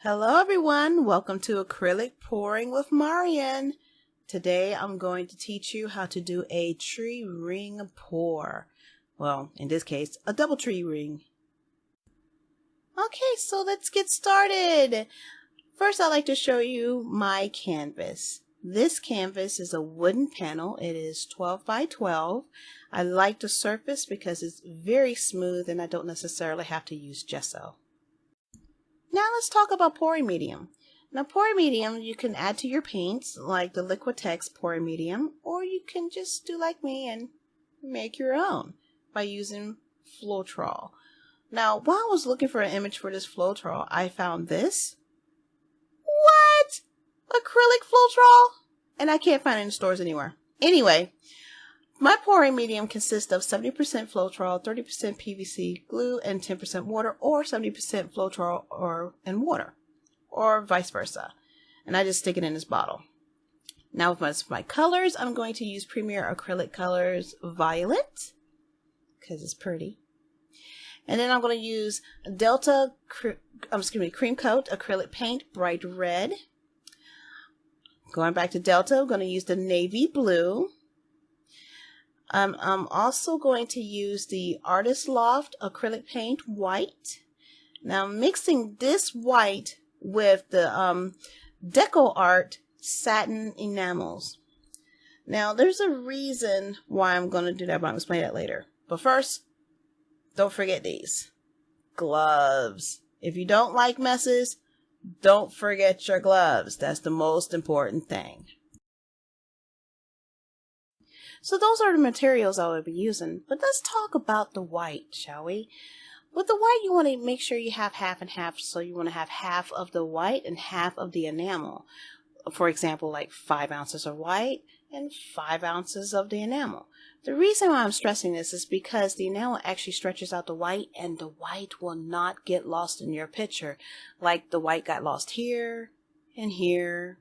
Hello everyone, welcome to Acrylic Pouring with Myrian. Today I'm going to teach you how to do a tree ring pour. Well, in this case, a double tree ring. Okay, so let's get started. First I'd like to show you my canvas. This canvas is a wooden panel. It is 12 by 12. I like the surface because it's very smooth and I don't necessarily have to use gesso. Now let's talk about pouring medium. Now pouring medium you can add to your paints like the Liquitex pouring medium, or you can just do like me and make your own by using Floetrol. Now while I was looking for an image for this Floetrol, I found this. What? Acrylic Floetrol? And I can't find it in stores anywhere. Anyway, my pouring medium consists of 70% Floetrol, 30% PVC glue, and 10% water, or 70% Floetrol and water, or vice versa. And I just stick it in this bottle. Now with my colors, I'm going to use Premier Acrylic Colors Violet, because it's pretty. And then I'm going to use Delta Cream Coat Acrylic Paint Bright Red. Going back to Delta, I'm going to use the Navy Blue. I'm also going to use the Artist Loft Acrylic Paint White. Now I'm mixing this white with the Deco Art Satin Enamels. Now there's a reason why I'm going to do that, but I'll explain that later. But first, don't forget these gloves. If you don't like messes, don't forget your gloves. That's the most important thing. So those are the materials I will be using, but let's talk about the white, shall we? With the white, you want to make sure you have half and half, so you want to have half of the white and half of the enamel. For example, like 5 ounces of white and 5 ounces of the enamel. The reason why I'm stressing this is because the enamel actually stretches out the white, and the white will not get lost in your picture. Like the white got lost here, and here,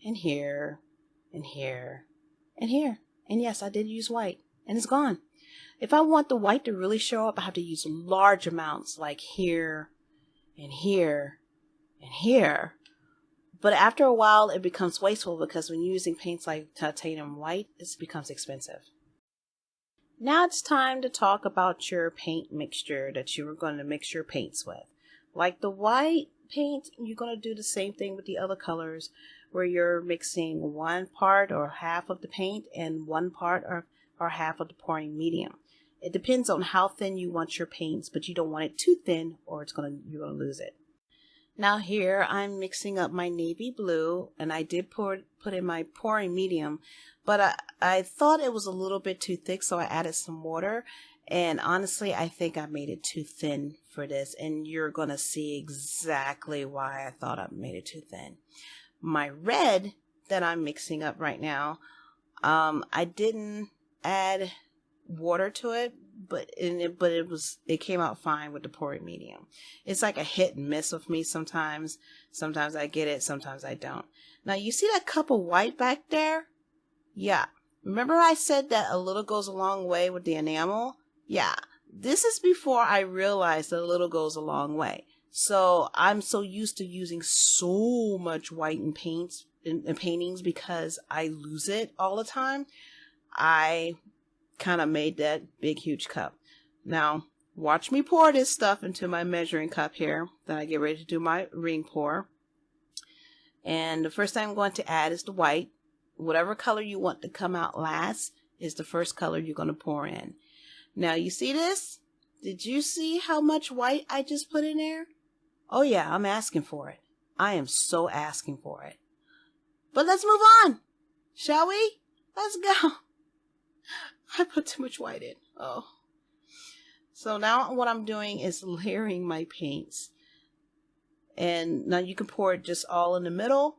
and here, and here, and here. And yes, I did use white, and it's gone. If I want the white to really show up, I have to use large amounts, like here, and here, and here. But after a while, it becomes wasteful because when using paints like titanium white, it becomes expensive. Now it's time to talk about your paint mixture that you are going to mix your paints with. Like the white paint, you're going to do the same thing with the other colors, where you're mixing 1 part or half of the paint and 1 part or half of the pouring medium. It depends on how thin you want your paints, but you don't want it too thin or you're going to lose it. Now here I'm mixing up my navy blue, and I did put in my pouring medium, but I thought it was a little bit too thick, so I added some water. And honestly, I think I made it too thin for this, and you're going to see exactly why I thought I made it too thin. My red that I'm mixing up right now, I didn't add water to it, but it came out fine with the pouring medium. It's like a hit and miss with me sometimes. Sometimes I get it, sometimes I don't. Now you see that cup of white back there? Yeah. Remember I said that a little goes a long way with the enamel? Yeah. This is before I realized that a little goes a long way. So I'm so used to using so much white in paintings because I lose it all the time. I kind of made that big huge cup. Now watch me pour this stuff into my measuring cup here. Then I get ready to do my ring pour. And the first thing I'm going to add is the white. Whatever color you want to come out last is the first color you're going to pour in. Now you see this? Did you see how much white I just put in there? Oh yeah, I'm asking for it. I am so asking for it. But let's move on, shall we? Let's go. I put too much white in. Oh. So now what I'm doing is layering my paints. And now you can pour it just all in the middle,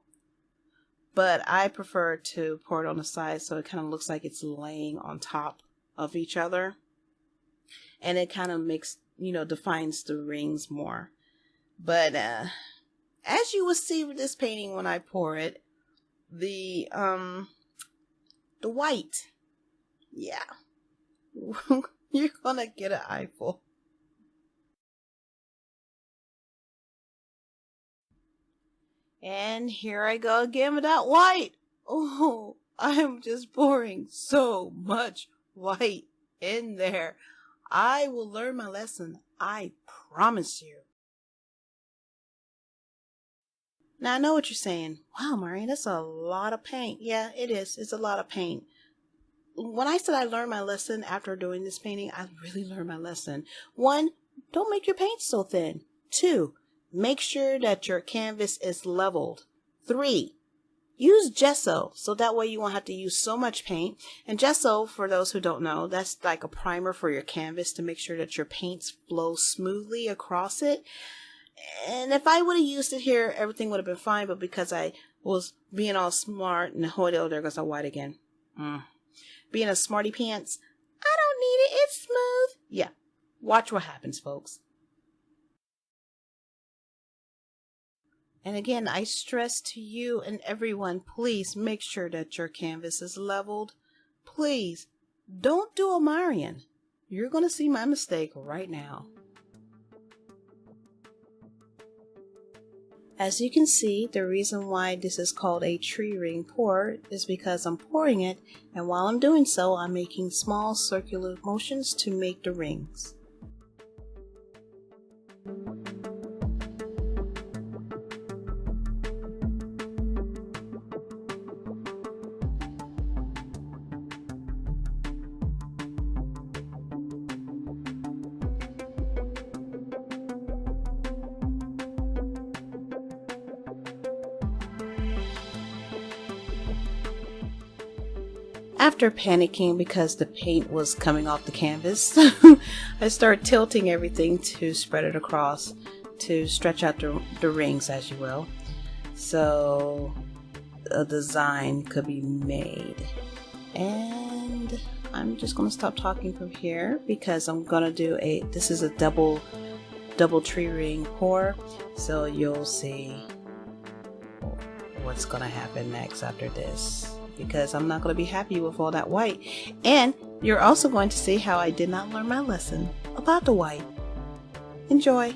but I prefer to pour it on the side so it kind of looks like it's laying on top of each other. And it kind of makes, defines the rings more. But as you will see with this painting when I pour it, the white, yeah, you're gonna get an eyeful. And here I go again with that white. Oh, I am just pouring so much white in there. I will learn my lesson. I promise you. Now I know what you're saying. Wow, Myrian, that's a lot of paint. Yeah, it is. It's a lot of paint. When I said I learned my lesson after doing this painting, I really learned my lesson. 1, don't make your paint so thin. 2, make sure that your canvas is leveled. 3, use gesso, so that way you won't have to use so much paint. And gesso, for those who don't know, that's like a primer for your canvas to make sure that your paints flow smoothly across it. And if I would have used it here, everything would have been fine, but because I was being all smart, and oh, there goes the white again. Being a smarty pants, I don't need it, it's smooth. Yeah, watch what happens, folks. And again, I stress to you and everyone, please make sure that your canvas is leveled. Please, don't do a Myrian. You're going to see my mistake right now. As you can see, the reason why this is called a tree ring pour is because I'm pouring it, and while I'm doing so, I'm making small circular motions to make the rings. After panicking because the paint was coming off the canvas, I started tilting everything to spread it across, to stretch out the rings, as you will, so a design could be made. And I'm just going to stop talking from here because I'm going to do this is a double tree ring pour, so you'll see what's going to happen next after this, because I'm not going to be happy with all that white. And you're also going to see how I did not learn my lesson about the white. Enjoy!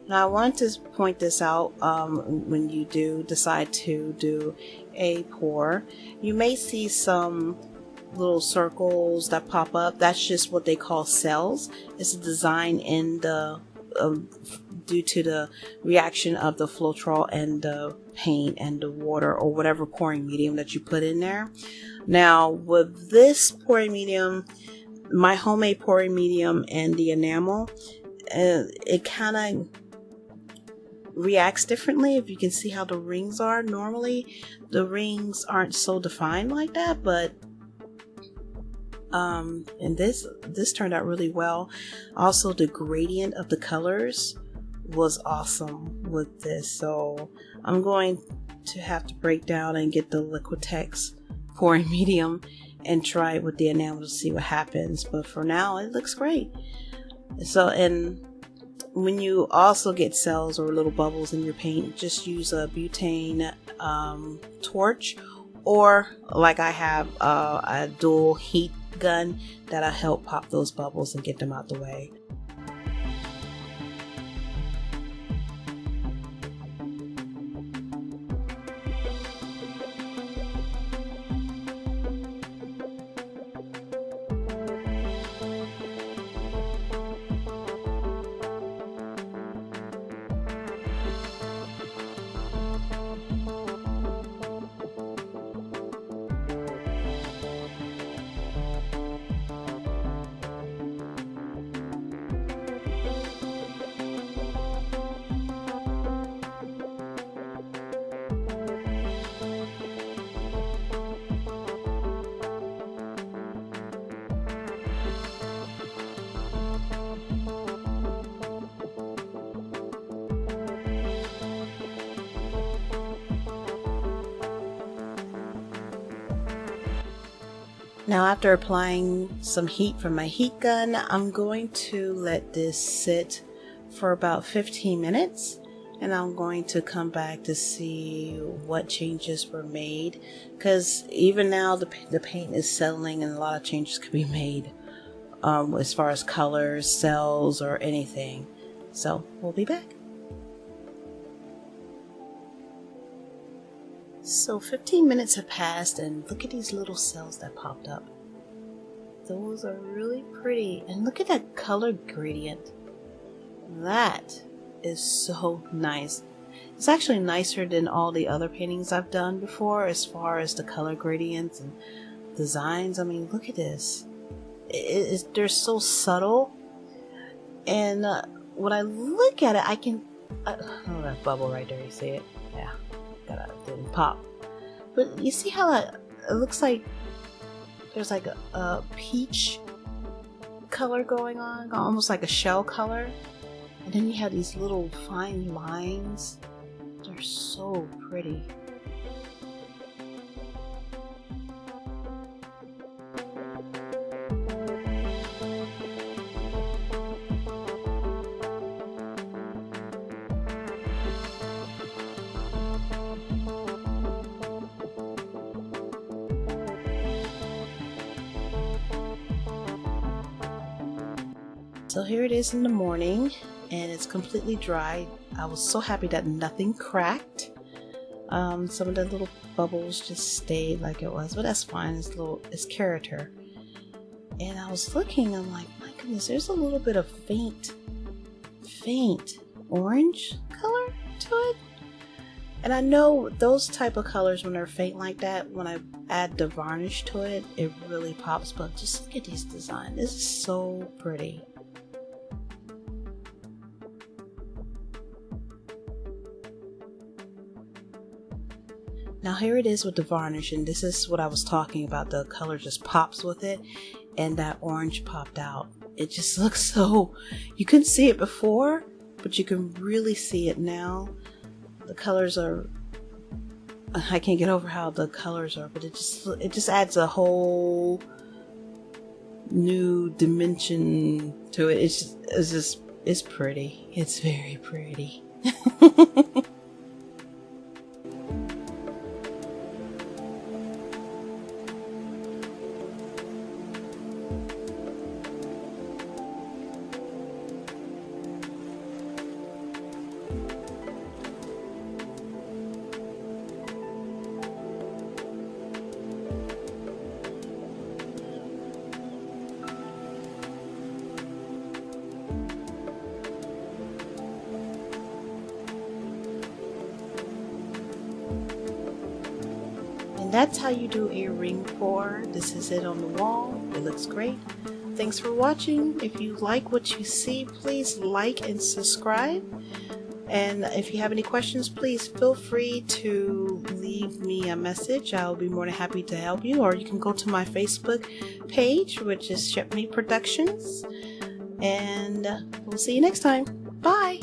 Now I want to point this out, when you do decide to do a pour, you may see some little circles that pop up. That's just what they call cells. It's a design in the due to the reaction of the Floetrol and the paint and the water or whatever pouring medium that you put in there. Now with this pouring medium, my homemade pouring medium and the enamel, it kind of reacts differently. If you can see how the rings are, normally the rings aren't so defined like that, but and this turned out really well. Also, the gradient of the colors was awesome with this, so I'm going to have to break down and get the Liquitex pouring medium and try it with the enamel to see what happens. But for now, it looks great. So, and when you also get cells or little bubbles in your paint, just use a butane torch, or like I have a dual heat gun that'll help pop those bubbles and get them out the way. Now after applying some heat from my heat gun, I'm going to let this sit for about 15 minutes, and I'm going to come back to see what changes were made, because even now the paint is settling and a lot of changes could be made as far as colors, cells, or anything. So we'll be back. So 15 minutes have passed, and look at these little cells that popped up. Those are really pretty, and look at that color gradient. That is so nice. It's actually nicer than all the other paintings I've done before as far as the color gradients and designs. I mean, look at this. They're so subtle, and when I look at it, I can oh, that bubble right there, you see it? Yeah, that didn't pop. But you see how it looks like there's like a peach color going on, almost like a shell color, and then you have these little fine lines. They're so pretty. So here it is in the morning, and it's completely dry. I was so happy that nothing cracked. Some of the little bubbles just stayed like it was, but that's fine. It's character. And I was looking, I'm like, my goodness, there's a little bit of faint orange color to it. And I know those type of colors, when they're faint like that, when I add the varnish to it, it really pops. But just look at these designs. This is so pretty. Now here it is with the varnish, and this is what I was talking about. The color just pops with it, and that orange popped out. It just looks so, you couldn't see it before, but you can really see it now. The colors are, I can't get over how the colors are, but it just adds a whole new dimension to it. It's pretty. It's very pretty. that's how you do a ring pour. This is it on the wall. It looks great. Thanks for watching. If you like what you see, please like and subscribe. And if you have any questions, please feel free to leave me a message. I'll be more than happy to help you. Or you can go to my Facebook page, which is Ship Me Productions. And we'll see you next time. Bye!